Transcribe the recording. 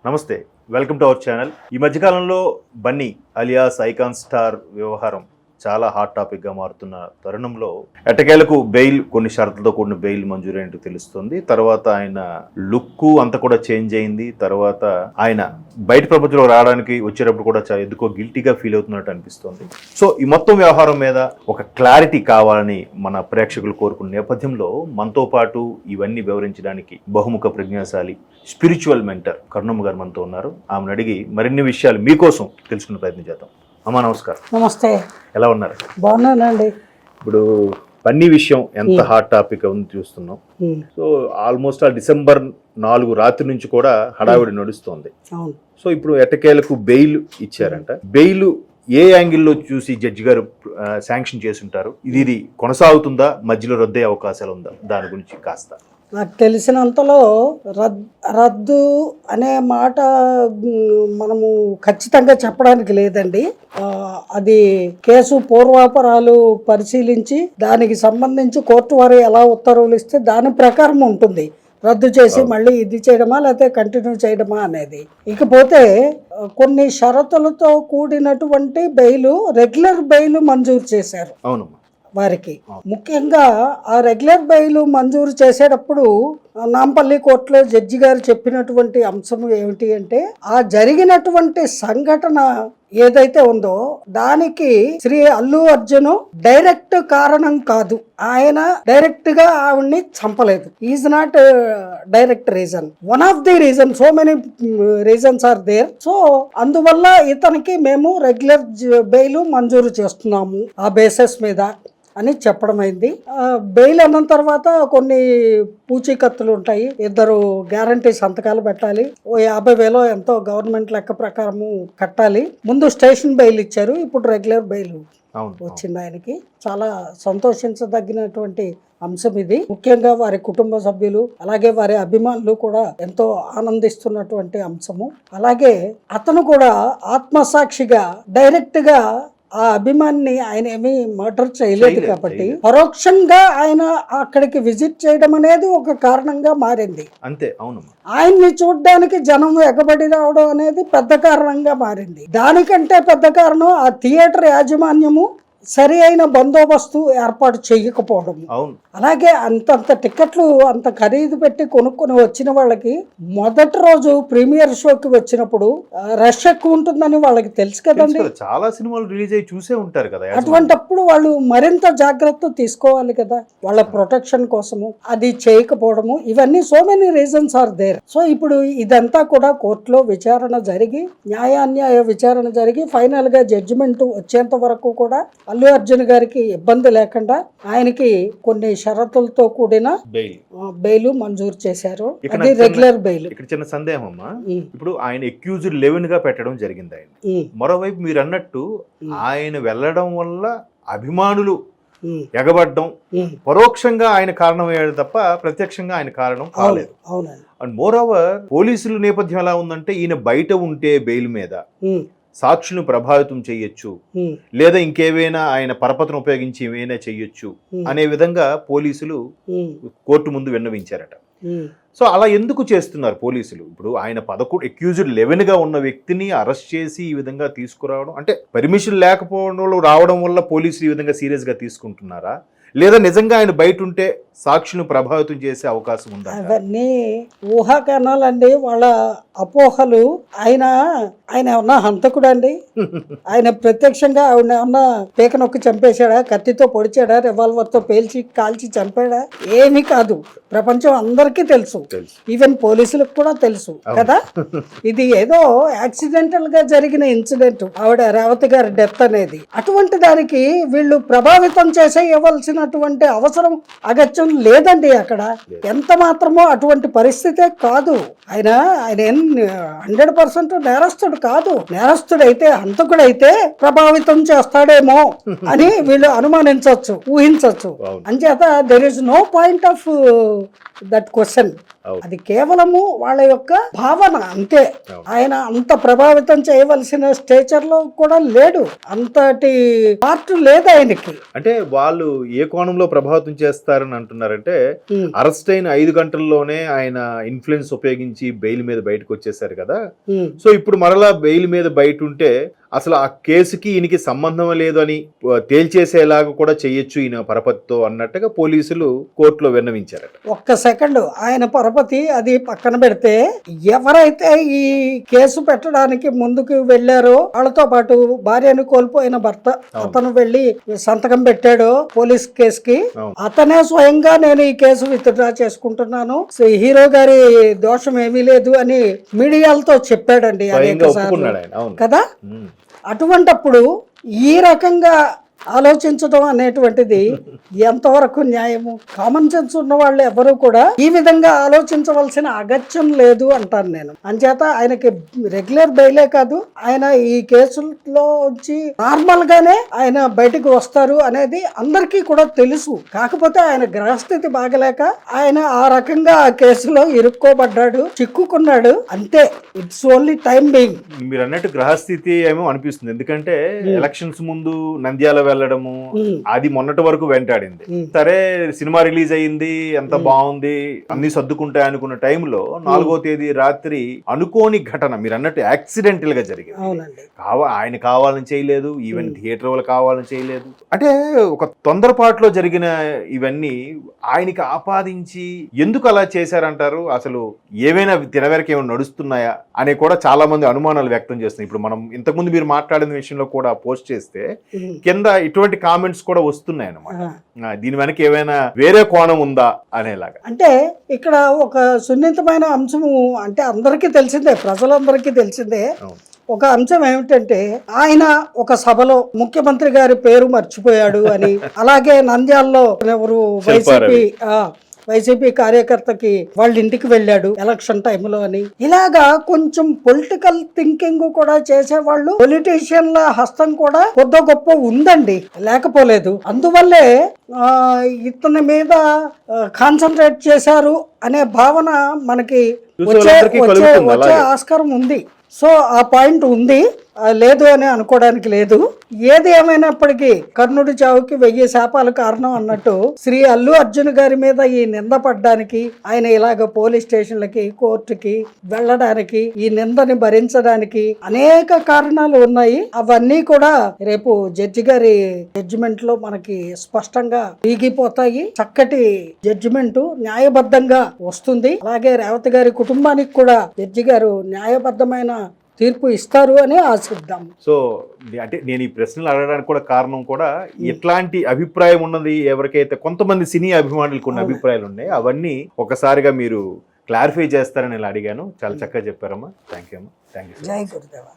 నమస్తే, welcome to our channel. ఈ మధ్యకాలంలో బన్నీ అలియాస్ ఐకాన్ స్టార్ వ్యవహారం చాలా హాట్ టాపిక్గా మారుతున్న తరుణంలో ఎట్టకేలకు బెయిల్, కొన్ని షరతులతో కూడిన బెయిల్ మంజూరైనట్టు తెలుస్తుంది. తర్వాత ఆయన లుక్ అంతా కూడా చేంజ్ అయింది. తర్వాత ఆయన బయట ప్రపంచంలో రావడానికి వచ్చేటప్పుడు కూడా ఎందుకో గిల్టీగా ఫీల్ అవుతున్నట్టు అనిపిస్తుంది. సో ఈ మొత్తం వ్యవహారం మీద ఒక క్లారిటీ కావాలని మన ప్రేక్షకులు కోరుకున్న నేపథ్యంలో మనతో పాటు ఇవన్నీ వివరించడానికి బహుముఖ ప్రజ్ఞాశాలి, స్పిరిచువల్ మెంటర్ కరుణమ్మ గారు మనతో ఉన్నారు. ఆమెను అడిగి మరిన్ని విషయాలు మీకోసం తెలుసుకునే ప్రయత్నం చేద్దాం. అమ్మా నమస్కారం. నమస్తే. ఎలా ఉన్నారు? బాగున్నానండి. ఇప్పుడు బన్నీ విషయం ఎంత హాట్ టాపిక్ ఉంది చూస్తున్నాం. సో ఆల్మోస్ట్ డిసెంబర్ 4 రాత్రి నుంచి కూడా హడావిడి నడుస్తోంది. సో ఇప్పుడు ఎట్టకేలకు బెయిల్ ఇచ్చారంట. బెయిల్ ఏ యాంగిల్లో చూసి జడ్జి గారు శాంక్షన్ చేసి ఉంటారు? ఇది కొనసాగుతుందా, మధ్యలో రద్దయ్యే అవకాశాలు ఉందా? దాని గురించి కాస్త. నాకు తెలిసినంతలో రద్దు అనే మాట మనము ఖచ్చితంగా చెప్పడానికి లేదండి. అది కేసు పూర్వాపరాలు పరిశీలించి దానికి సంబంధించి కోర్టు వారు ఎలా ఉత్తర్వులు ఇస్తే దాని ప్రకారం ఉంటుంది. రద్దు చేసి మళ్ళీ ఇది చేయడమా లేకపోతే కంటిన్యూ చేయడమా అనేది. ఇకపోతే కొన్ని షరతులతో కూడినటువంటి బెయిల్, రెగ్యులర్ బెయిల్ మంజూరు చేశారు. అవును. వారికి ముఖ్యంగా ఆ రెగ్యులర్ బెయిల్ మంజూరు చేసేటప్పుడు నాంపల్లి కోర్టులో జడ్జి గారు చెప్పినటువంటి అంశం ఏమిటి అంటే, ఆ జరిగినటువంటి సంఘటన ఏదైతే ఉందో దానికి శ్రీ అల్లు అర్జున్ డైరెక్ట్ కారణం కాదు. ఆయన డైరెక్ట్ గా ఆవిడ్ని చంపలేదు. Is not direct reason, one of the reason. So many reasons are there. So అందువల్ల ఇతనికి మేము రెగ్యులర్ బెయిల్ మంజూరు చేస్తున్నాము ఆ బేసిస్ మీద అని చెప్పడం అయింది. బెయిల్ అన్న తర్వాత కొన్ని పూచీకత్తులు ఉంటాయి. 2 గ్యారంటీ సంతకాలు పెట్టాలి. ఓ 50,000 ఎంతో గవర్నమెంట్ లెక్క ప్రకారము కట్టాలి. ముందు స్టేషన్ బెయిల్ ఇచ్చారు, ఇప్పుడు రెగ్యులర్ బెయిల్ వచ్చింది ఆయనకి. చాలా సంతోషించదగినటువంటి అంశం ఇది. ముఖ్యంగా వారి కుటుంబ సభ్యులు అలాగే వారి అభిమానులు కూడా ఎంతో ఆనందిస్తున్నటువంటి అంశము. అలాగే అతను కూడా ఆత్మసాక్షిగా డైరెక్ట్ గా ఆ అభిమాన్ని ఆయన ఏమీ మర్డర్ చేయలేదు కాబట్టి పరోక్షంగా ఆయన అక్కడికి విజిట్ చేయడం అనేది ఒక కారణంగా మారింది. అంతే. అవును. ఆయన్ని చూడడానికి జనం ఎగబడి రావడం అనేది పెద్ద కారణంగా మారింది. దానికంటే పెద్ద కారణం ఆ థియేటర్ యాజమాన్యము సరి అయిన బందోబస్తు ఏర్పాటు చేయకపోవడం. అలాగే అంతంత టికెట్లు అంత ఖరీదు పెట్టి కొనుక్కొని వచ్చిన వాళ్ళకి మొదటి రోజు ప్రీమియర్ షోకి వచ్చినప్పుడు రష్ ఎక్కువ ఉంటుందని వాళ్ళకి తెలుసు కదండి. చాలా సినిమాలు రిలీజ్ అయ్యి చూసే ఉంటారు కదా. అటువంటప్పుడు వాళ్ళు మరింత జాగ్రత్త తీసుకోవాలి కదా వాళ్ళ ప్రొటెక్షన్ కోసము. అది చేయకపోవడము, ఇవన్నీ so many reasons are there. So ఇప్పుడు ఇదంతా కూడా కోర్టులో విచారణ జరిగి, న్యాయాన్యాయ విచారణ జరిగి ఫైనల్ గా జడ్జిమెంట్ వచ్చేంత వరకు కూడా అల్లు అర్జున్ గారికి ఇబ్బంది లేకుండా ఆయనకి కొన్ని షరతులతో కూడిన బెయిల్ మంజూరు చేశారు. అది రెగ్యులర్ బెయిల్. ఇక్కడ చిన్న సందేహం అమ్మా. ఇప్పుడు ఆయన అక్యూజ్డ్ 11 గా పెట్టడం జరిగింది ఆయన. మరోవైపు మీరు అన్నట్టు ఆయన వెళ్ళడం వల్ల అభిమానులు ఎగబడ్డం పరోక్షంగా ఆయన కారణం అయ్యాడు తప్ప ప్రత్యక్షంగా ఆయన కారణం కాలేదు. అండ్ మోర్ ఓవర్ పోలీసుల నేపథ్యం ఎలా ఉందంటే, ఈయన బయట ఉంటే బెయిల్ మీద సాక్షులను ప్రభావితం చేయొచ్చు, లేదా ఇంకేవైనా ఆయన పరపతిని ఉపయోగించి ఏమైనా చెయ్యొచ్చు అనే విధంగా పోలీసులు కోర్టు ముందు విన్నవించారట. సో అలా ఎందుకు చేస్తున్నారు పోలీసులు? ఇప్పుడు ఆయన 11 అక్యూజ్డ్ 11 గా ఉన్న వ్యక్తిని అరెస్ట్ చేసి ఈ విధంగా తీసుకురావడం అంటే పర్మిషన్ లేకపోవడం రావడం వల్ల పోలీసులు ఈ విధంగా సీరియస్ గా తీసుకుంటున్నారా, లేదా నిజంగా ఆయన బయట ఉంటే సాక్షులను ప్రభావితం చేసే అవకాశం ఉందా? అవన్నీ ఊహాగానాలండి, వాళ్ళ అపోహలు. ఆయన ఏమన్నా హంతకుడు అండి? ఆయన ప్రత్యక్షంగా ఆవిడ ఏమన్నా పీక నొక్కి చంపేశాడా, కత్తితో పొడిచాడా, రివాల్వర్ తో పేల్చి కాల్చి చంపాడా? ఏమీ కాదు. ప్రపంచం అందరికీ తెలుసు, ఈవెన్ పోలీసులకు కూడా తెలుసు కదా. ఇది ఏదో యాక్సిడెంటల్ గా జరిగిన ఇన్సిడెంట్, ఆవిడ రేవతి గారి డెత్ అనేది. అటువంటి దానికి వీళ్ళు ప్రభావితం చేసే ఇవ్వాల్సినటువంటి అవసరం అగత్యం లేదండి. అక్కడ ఎంత మాత్రమో అటువంటి పరిస్థితే కాదు. ఆయన 100% నేరస్తుడు కాదు. నేరస్తుడైతే, హంతకుడైతే ప్రభావితం చేస్తాడేమో అని వీళ్ళు అనుమానించవచ్చు, ఊహించవచ్చు. అంచేత there is no point of that question. అది కేవలము వాళ్ళ యొక్క భావన అంతే. ఆయన అంత ప్రభావితం చేయవలసిన స్టేచర్ లో కూడా లేడు, అంతటి పార్ట్ లేదు ఆయనకి. అంటే వాళ్ళు ఏ కోణంలో ప్రభావితం చేస్తారని అంటున్నారంటే అరెస్ట్ అయిన 5 గంటల్లోనే ఆయన ఇన్ఫ్లుయెన్స్ ఉపయోగించి బెయిల్ మీద బయటకు వచ్చేసారు కదా. సో ఇప్పుడు మరలా బెయిల్ మీద బయట ఉంటే అసలు ఆ కేసుకి ఈయనకి సంబంధం లేదు అని తేల్చేసేలాగా కూడా చెయ్యొచ్చు ఈయన పరపతితో అన్నట్టుగా పోలీసులు కోర్టులో విన్నవించారట. ఒక్క సెకండ్, ఆయన పరపతి అది పక్కన పెడితే ఎవరైతే ఈ కేసు పెట్టడానికి ముందుకు వెళ్ళారో వాళ్ళతో పాటు భార్యను కోల్పోయిన భర్త అతను వెళ్లి సంతకం పెట్టాడో పోలీస్ కేసుకి, అతనే స్వయంగా నేను ఈ కేసు విత్డ్రా చేసుకుంటున్నాను, హీరో గారి దోషం ఏమీ లేదు అని మీడియాలతో చెప్పాడండి కదా. అటువంటప్పుడు ఈ రకంగా ఆలోచించడం అనేటువంటిది ఎంతవరకు న్యాయము? కామన్ సెన్స్ ఉన్న వాళ్ళు ఎవరు కూడా ఈ విధంగా ఆలోచించవలసిన అగత్యం లేదు అంటాను నేను. అంచేత ఆయనకి రెగ్యులర్ బెయిలే కాదు, ఆయన ఈ కేసులో వచ్చి నార్మల్ గానే ఆయన బయటకు వస్తారు అనేది అందరికీ కూడా తెలుసు. కాకపోతే ఆయన గ్రహస్థితి బాగలేక ఆయన ఆ రకంగా ఆ కేసులో ఇరుక్కోబడ్డాడు, చిక్కుకున్నాడు అంతే. It's only time being. మీరు అన్నట్టు గ్రహస్థితి ఏమో అనిపిస్తుంది, ఎందుకంటే ఎలక్షన్స్ ముందు నంద్యాల వెళ్ళడము అది మొన్నటి వరకు వెంటాడింది. సరే సినిమా రిలీజ్ అయ్యింది, ఎంత బాగుంది, అన్ని సర్దుకుంటాయి అనుకున్న టైంలో 4వ తేదీ రాత్రి అనుకోని ఘటన మీరు అన్నట్టు యాక్సిడెంటల్ గా జరిగింది. ఆయన కావాలని చేయలేదు, ఈవెన్ థియేటర్ వాళ్ళు కావాలని చేయలేదు. అంటే ఒక తొందరపాటులో జరిగిన ఇవన్నీ ఆయనకి ఆపాదించి ఎందుకు అలా చేశారంటారు? అసలు ఏమైనా తినవేరకు ఏమైనా నడుస్తున్నాయా అని కూడా చాలా మంది అనుమానాలు వ్యక్తం చేస్తున్నాయి. ఇప్పుడు మనం ఇంతకుముందు మీరు మాట్లాడిన విషయంలో కూడా పోస్ట్ చేస్తే కింద ఇటువంటి కామెంట్స్ కూడా వస్తున్నాయి అన్నమాట. దీని వెనక ఏమైనా వేరే కోణం ఉందా అనేలాగా. అంటే ఇక్కడ ఒక సున్నితమైన అంశము, అంటే అందరికీ తెలిసిందే, ప్రజలందరికీ తెలిసిందే. ఒక అంశం ఏమిటంటే ఆయన ఒక సభలో ముఖ్యమంత్రి గారి పేరు మర్చిపోయాడు అని, అలాగే నంద్యాలలో ఎవరు వైసీపీ కార్యకర్తకి వాళ్ళ ఇంటికి వెళ్ళాడు ఎలక్షన్ టైంలో అని, ఇలాగా కొంచెం పొలిటికల్ థింకింగ్ కూడా చేసేవాళ్ళు, పొలిటీషియన్ల హస్తం కూడా కొద్ది గొప్ప ఉందండి, లేకపోలేదు. అందువల్లే ఇతని మీద కాన్సన్ట్రేట్ చేశారు అనే భావన మనకి వచ్చే ఆస్కారం ఉంది. సో ఆ పాయింట్ ఉంది, లేదు అని అనుకోవడానికి లేదు. ఏది ఏమైనప్పటికీ కర్ణుడి చావుకి 1000 శాపాలు కారణం అన్నట్టు శ్రీ అల్లు అర్జున్ గారి మీద ఈ నింద పడ్డానికి, ఆయన ఇలాగ పోలీస్ స్టేషన్లకి కోర్టుకి వెళ్ళడానికి, ఈ నిందని భరించడానికి అనేక కారణాలు ఉన్నాయి. అవన్నీ కూడా రేపు జడ్జి గారి జడ్జిమెంట్ లో మనకి స్పష్టంగా వీగిపోతాయి. చక్కటి జడ్జిమెంట్ న్యాయబద్ధంగా వస్తుంది. అలాగే రేవతి గారి కుటుంబానికి కూడా జడ్జి గారు న్యాయబద్ధమైన తీర్పు ఇస్తారు అని ఆశిద్దాం. సో అంటే నేను ఈ ప్రశ్నలు అడగడానికి కూడా కారణం కూడా ఎట్లాంటి అభిప్రాయం ఉన్నది, ఎవరికైతే కొంతమంది సినీ అభిమానులకు ఉన్న అభిప్రాయాలు ఉన్నాయి, అవన్నీ ఒకసారిగా మీరు క్లారిఫై చేస్తారని ఇలా అడిగాను. చాలా చక్కగా చెప్పారమ్మా. థ్యాంక్ యూ అమ్మా. Thank you. జై గురుదేవ.